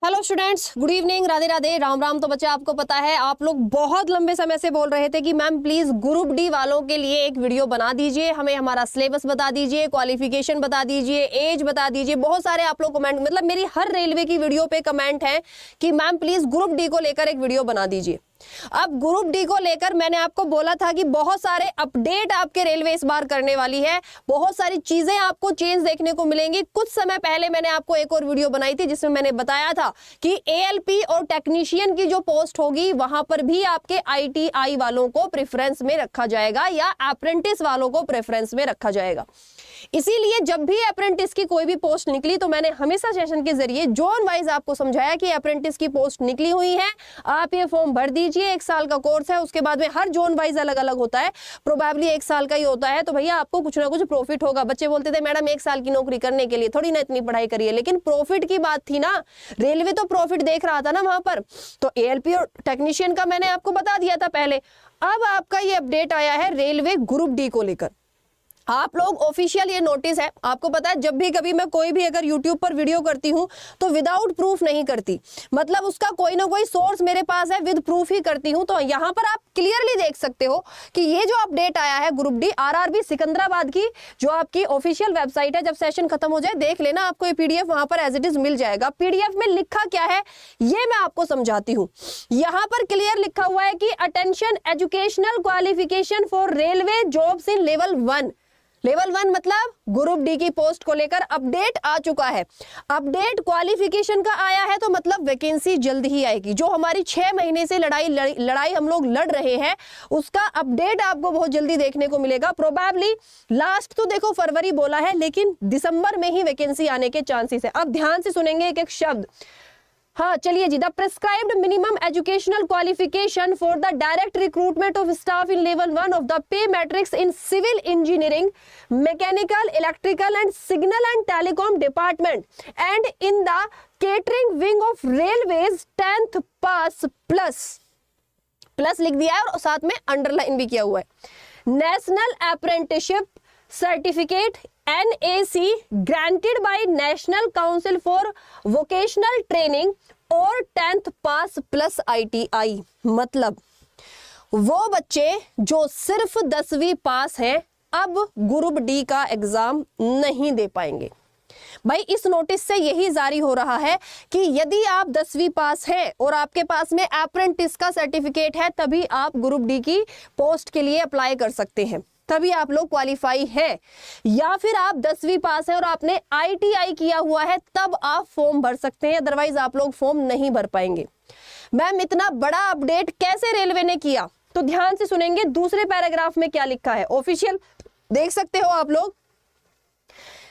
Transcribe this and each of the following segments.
Hello students, good evening, Radhe Radhe, Ram Ram. तो बच्चे आपको पता है आप लोग बहुत लंबे समय से बोल रहे थे कि मैम प्लीज ग्रुप डी वालों के लिए एक वीडियो बना दीजिए, हमें हमारा सिलेबस बता दीजिए, क्वालिफिकेशन बता दीजिए, एज बता दीजिए। बहुत सारे आप लोग कमेंट, मतलब मेरी हर रेलवे की वीडियो पे कमेंट है कि मैम प्लीज ग्रुप डी को लेकर एक वीडियो बना दीजिए। अब ग्रुप डी को लेकर मैंने आपको बोला था कि बहुत सारे अपडेट आपके रेलवे इस बार करने वाली है, बहुत सारी चीजें आपको चेंज देखने को मिलेंगी। कुछ समय पहले मैंने आपको एक और वीडियो बनाई थी जिसमें मैंने बताया था कि एएलपी और टेक्नीशियन की जो पोस्ट होगी वहां पर भी आपके आईटीआई वालों को प्रेफरेंस में रखा जाएगा या अप्रेंटिस वालों को प्रेफरेंस में रखा जाएगा। इसीलिए जब भी अप्रेंटिस की कोई भी पोस्ट निकली तो मैंने हमेशा सेशन के जरिए जोन वाइज आपको समझाया कि अप्रेंटिस की पोस्ट निकली हुई है, आप ये फॉर्म भर दीजिए। 1 साल का कोर्स है, उसके बाद में हर जोन वाइज अलग अलग होता है, प्रोबेबली 1 साल का ही होता है, तो भैया आपको कुछ ना कुछ प्रॉफिट होगा। बच्चे बोलते थे मैडम 1 साल की नौकरी करने के लिए थोड़ी ना इतनी पढ़ाई करिए, लेकिन प्रॉफिट की बात थी ना, रेलवे तो प्रॉफिट देख रहा था ना वहां पर। तो एएलपी और टेक्नीशियन का मैंने आपको बता दिया था पहले। अब आपका ये अपडेट आया है रेलवे ग्रुप डी को लेकर। आप लोग ऑफिशियल ये नोटिस है, आपको पता है जब भी कभी मैं कोई भी अगर YouTube पर वीडियो करती हूं तो विदाउट प्रूफ नहीं करती, मतलब उसका कोई ना कोई सोर्स मेरे पास है, विद प्रूफ ही करती हूं। तो यहां पर आप क्लियरली देख सकते हो कि ये जो अपडेट आया है ग्रुप डी आरआरबी सिकंदराबाद की, जो आपकी ऑफिशियल वेबसाइट है, जब सेशन खत्म हो जाए देख लेना, आपको ये पीडीएफ वहां पर एज इट इज मिल जाएगा। पीडीएफ में लिखा क्या है ये मैं आपको समझाती हूँ। यहां पर क्लियर लिखा हुआ है कि attention, educational qualification for railway jobs in level 1। Level 1 मतलब ग्रुप डी की पोस्ट को लेकर अपडेट आ चुका है। अपडेट क्वालिफिकेशन का आया है तो मतलब वैकेंसी जल्द ही आएगी। जो हमारी 6 महीने से लड़ाई हम लोग लड़ रहे हैं उसका अपडेट आपको बहुत जल्दी देखने को मिलेगा। प्रोबेबली लास्ट तो देखो फरवरी बोला है, लेकिन दिसंबर में ही वैकेंसी आने के चांसेस है। अब ध्यान से सुनेंगे एक एक शब्द। हाँ चलिए जी। The prescribed minimum educational qualification for the direct recruitment of staff in level 1 of the pay matrix in civil engineering, mechanical, electrical and signal and telecom department and in the catering wing of railways 10th pass plus लिख दिया है और साथ में underline भी किया हुआ है। National apprenticeship certificate NAC granted by National Council for Vocational Training और 10th पास प्लस ITI। मतलब वो बच्चे जो सिर्फ 10वीं पास हैं अब ग्रुप डी का एग्जाम नहीं दे पाएंगे। भाई इस नोटिस से यही जारी हो रहा है कि यदि आप 10वीं पास हैं और आपके पास में अप्रेंटिस का सर्टिफिकेट है तभी आप ग्रुप डी की पोस्ट के लिए अप्लाई कर सकते हैं, तभी आप लोग क्वालिफाई हैं। या फिर आप 10वीं पास है और आपने ITI किया हुआ है तब आप फॉर्म भर सकते हैं, अदरवाइज आप लोग फॉर्म नहीं भर पाएंगे। मैम इतना बड़ा अपडेट कैसे रेलवे ने किया, तो ध्यान से सुनेंगे। दूसरे पैराग्राफ में क्या लिखा है ऑफिशियल देख सकते हो आप लोग।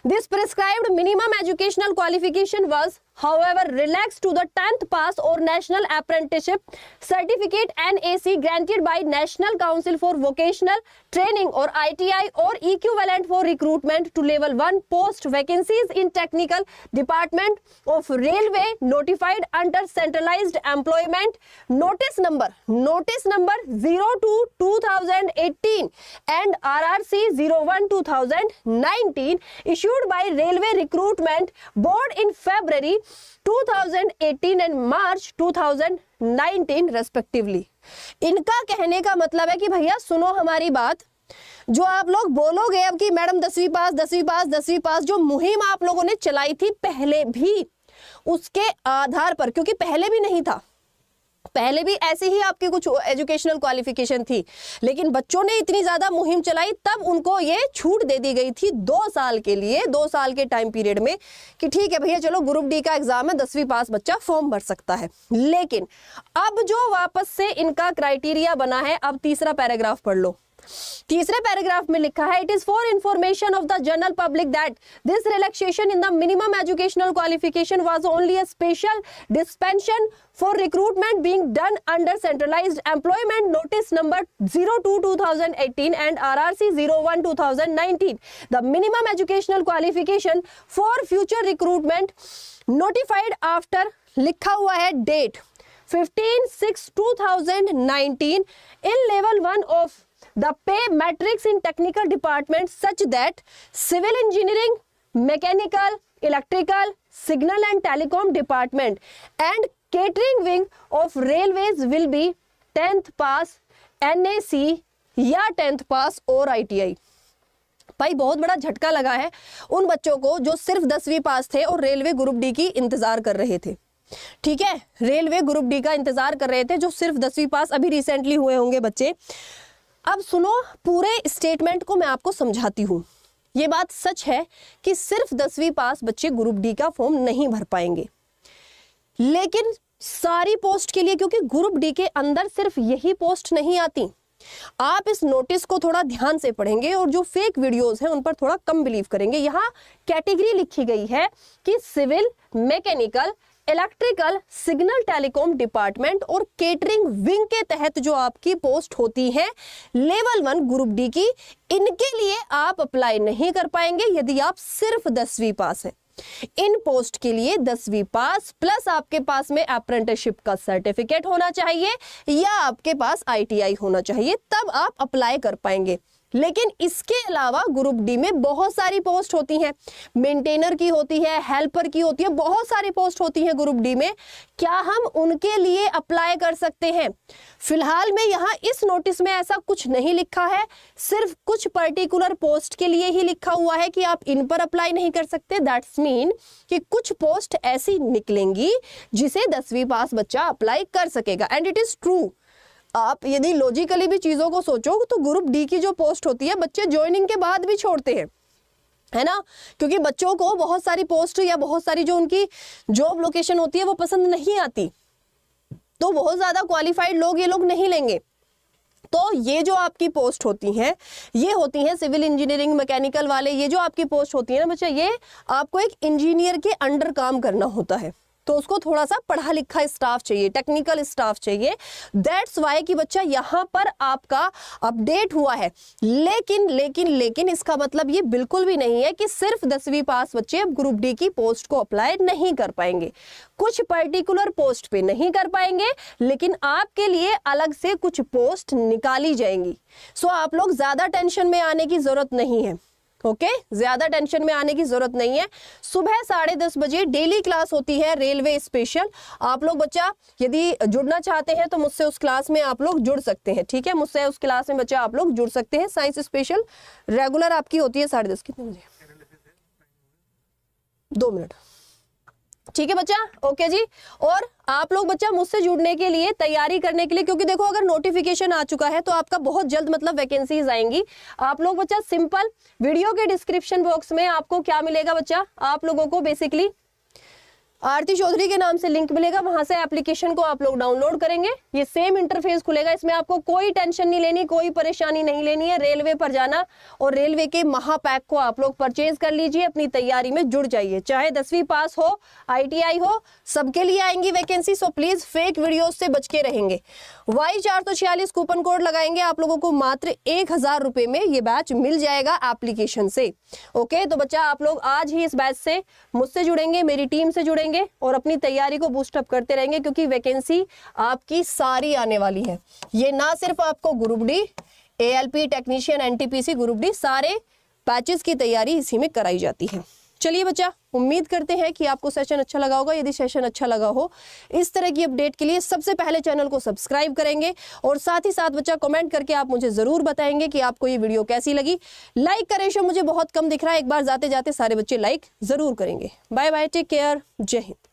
This prescribed minimum educational qualification was, however, relaxed to the 10th pass or national apprenticeship certificate NAC granted by National Council for Vocational Training or ITI or equivalent for recruitment to level 1 post vacancies in technical department of railway notified under centralized employment notice number 02/2018 and RRC 01/2019 issued by Railway Recruitment Board in February 2018 and March 2019 respectively। इनका कहने का मतलब है कि भैया सुनो हमारी बात, जो आप लोग बोलोगे अब कि मैडम 10वीं पास जो मुहिम आप लोगों ने चलाई थी पहले भी, उसके आधार पर, क्योंकि पहले भी नहीं था, पहले भी ऐसे ही आपकी कुछ एजुकेशनल क्वालिफिकेशन थी, लेकिन बच्चों ने इतनी ज्यादा मुहिम चलाई तब उनको ये छूट दे दी गई थी 2 साल के लिए, 2 साल के टाइम पीरियड में, कि ठीक है भैया चलो ग्रुप डी का एग्जाम है, 10वीं पास बच्चा फॉर्म भर सकता है। लेकिन अब जो वापस से इनका क्राइटेरिया बना है, अब तीसरा पैराग्राफ पढ़ लो। तीसरे पैराग्राफ में लिखा है, it is for information of the general public that this relaxation in the minimum educational qualification was only a special dispensation for recruitment being done under centralised employment notice number 02/2018 and RRC 01/2019। The minimum educational qualification for future recruitment notified after, लिखा हुआ है date 15/6/2019 in level 1 of the pay matrix in technical department such that civil engineering, mechanical, electrical, signal and telecom department and catering wing of railways will be 10th pass NAC या 10th पास और ITI। भाई बहुत बड़ा झटका लगा है उन बच्चों को जो सिर्फ 10वीं पास थे और रेलवे ग्रुप डी की इंतजार कर रहे थे। ठीक है, रेलवे ग्रुप डी का इंतजार कर रहे थे जो सिर्फ 10वीं पास अभी रिसेंटली हुए होंगे बच्चे। अब सुनो, पूरे स्टेटमेंट को मैं आपको समझाती हूँ। ये बात सच है कि सिर्फ 10वीं पास बच्चे ग्रुप डी का फॉर्म नहीं भर पाएंगे, लेकिन सारी पोस्ट के लिए, क्योंकि ग्रुप डी के अंदर सिर्फ यही पोस्ट नहीं आती। आप इस नोटिस को थोड़ा ध्यान से पढ़ेंगे और जो फेक वीडियोस हैं उन पर थोड़ा कम बिलीव करेंगे। यहाँ कैटेगरी लिखी गई है कि civil, mechanical, electrical, signal telecom department और केटरिंग विंग के तहत जो आपकी पोस्ट होती है लेवल 1 ग्रुप डी की, इनके लिए आप अप्लाई नहीं कर पाएंगे यदि आप सिर्फ 10वीं पास हैं। इन पोस्ट के लिए 10वीं पास प्लस आपके पास में अप्रेंटिसशिप का सर्टिफिकेट होना चाहिए या आपके पास ITI होना चाहिए, तब आप अप्लाई कर पाएंगे। लेकिन इसके अलावा ग्रुप डी में बहुत सारी पोस्ट होती हैं, मेंटेनर की होती है, हेल्पर की होती है, बहुत सारी पोस्ट होती है ग्रुप डी में। क्या हम उनके लिए अप्लाई कर सकते हैं? फिलहाल में यहाँ इस नोटिस में ऐसा कुछ नहीं लिखा है, सिर्फ कुछ पर्टिकुलर पोस्ट के लिए ही लिखा हुआ है कि आप इन पर अप्लाई नहीं कर सकते। दैट्स मीन कि कुछ पोस्ट ऐसी निकलेंगी जिसे 10वीं पास बच्चा अप्लाई कर सकेगा, एंड इट इज ट्रू। आप यदि लॉजिकली भी चीजों को सोचो तो ग्रुप डी की जो पोस्ट होती है बच्चे ज्वाइनिंग के बाद भी छोड़ते हैं, है ना, क्योंकि बच्चों को बहुत सारी पोस्ट या बहुत सारी जो उनकी जॉब लोकेशन होती है वो पसंद नहीं आती, तो बहुत ज्यादा क्वालिफाइड लोग ये लोग नहीं लेंगे। तो ये जो आपकी पोस्ट होती हैं ये होती हैं सिविल इंजीनियरिंग, मैकेनिकल वाले, ये जो आपकी पोस्ट होती है ना बच्चा, ये आपको एक इंजीनियर के अंडर काम करना होता है, तो उसको थोड़ा सा पढ़ा लिखा स्टाफ चाहिए, टेक्निकल स्टाफ चाहिए। दैट्स वाई कि बच्चा यहाँ पर आपका अपडेट हुआ है। लेकिन इसका मतलब ये बिल्कुल भी नहीं है कि सिर्फ 10वीं पास बच्चे अब ग्रुप डी की पोस्ट को अप्लाई नहीं कर पाएंगे। कुछ पर्टिकुलर पोस्ट पे नहीं कर पाएंगे, लेकिन आपके लिए अलग से कुछ पोस्ट निकाली जाएंगी। सो आप लोग ज्यादा टेंशन में आने की जरूरत नहीं है। ओके, ज्यादा टेंशन में आने की जरूरत नहीं है। सुबह 10:30 बजे डेली क्लास होती है रेलवे स्पेशल। आप लोग बच्चा यदि जुड़ना चाहते हैं तो मुझसे उस क्लास में आप लोग जुड़ सकते हैं। ठीक है, मुझसे उस क्लास में बच्चा आप लोग जुड़ सकते हैं। साइंस स्पेशल रेगुलर आपकी होती है 10:30। कितने बजे? 2 मिनट। ठीक है बच्चा, ओके जी। और आप लोग बच्चा मुझसे जुड़ने के लिए, तैयारी करने के लिए, क्योंकि देखो अगर नोटिफिकेशन आ चुका है तो आपका बहुत जल्द मतलब वैकेंसीज आएंगी। आप लोग बच्चा सिंपल वीडियो के डिस्क्रिप्शन बॉक्स में आपको क्या मिलेगा बच्चा, आप लोगों को बेसिकली आरती चौधरी के नाम से लिंक मिलेगा, वहां से एप्लीकेशन को आप लोग डाउनलोड करेंगे। ये सेम इंटरफेस खुलेगा, इसमें आपको कोई टेंशन नहीं लेनी, कोई परेशानी नहीं लेनी है। रेलवे पर जाना और रेलवे के महापैक को आप लोग परचेज कर लीजिए, अपनी तैयारी में जुड़ जाइए। चाहे 10वीं पास हो, ITI हो, सबके लिए आएंगी vacancy. So please fake videos से बच के रहेंगे। Y446 कूपन कोड लगाएंगे, आप लोगों को मात्र 1000 रुपए में ये बैच मिल जाएगा एप्लीकेशन से। ओके, तो बच्चा आप लोग आज ही इस बैच से मुझसे जुड़ेंगे, मेरी टीम से जुड़ेंगे और अपनी तैयारी को बूस्ट अप करते रहेंगे, क्योंकि वैकेंसी आपकी सारी आने वाली है। ये ना सिर्फ आपको group D, ALP technician, NTPC group D, सारे बैचेस की तैयारी इसी में कराई जाती है। चलिए बच्चा, उम्मीद करते हैं कि आपको सेशन अच्छा लगा होगा। यदि सेशन अच्छा लगा हो, इस तरह की अपडेट के लिए सबसे पहले चैनल को सब्सक्राइब करेंगे और साथ ही साथ बच्चा कमेंट करके आप मुझे जरूर बताएंगे कि आपको ये वीडियो कैसी लगी। लाइक का रेशो मुझे बहुत कम दिख रहा है, एक बार जाते जाते सारे बच्चे लाइक जरूर करेंगे। बाय बाय, टेक केयर, जय हिंद।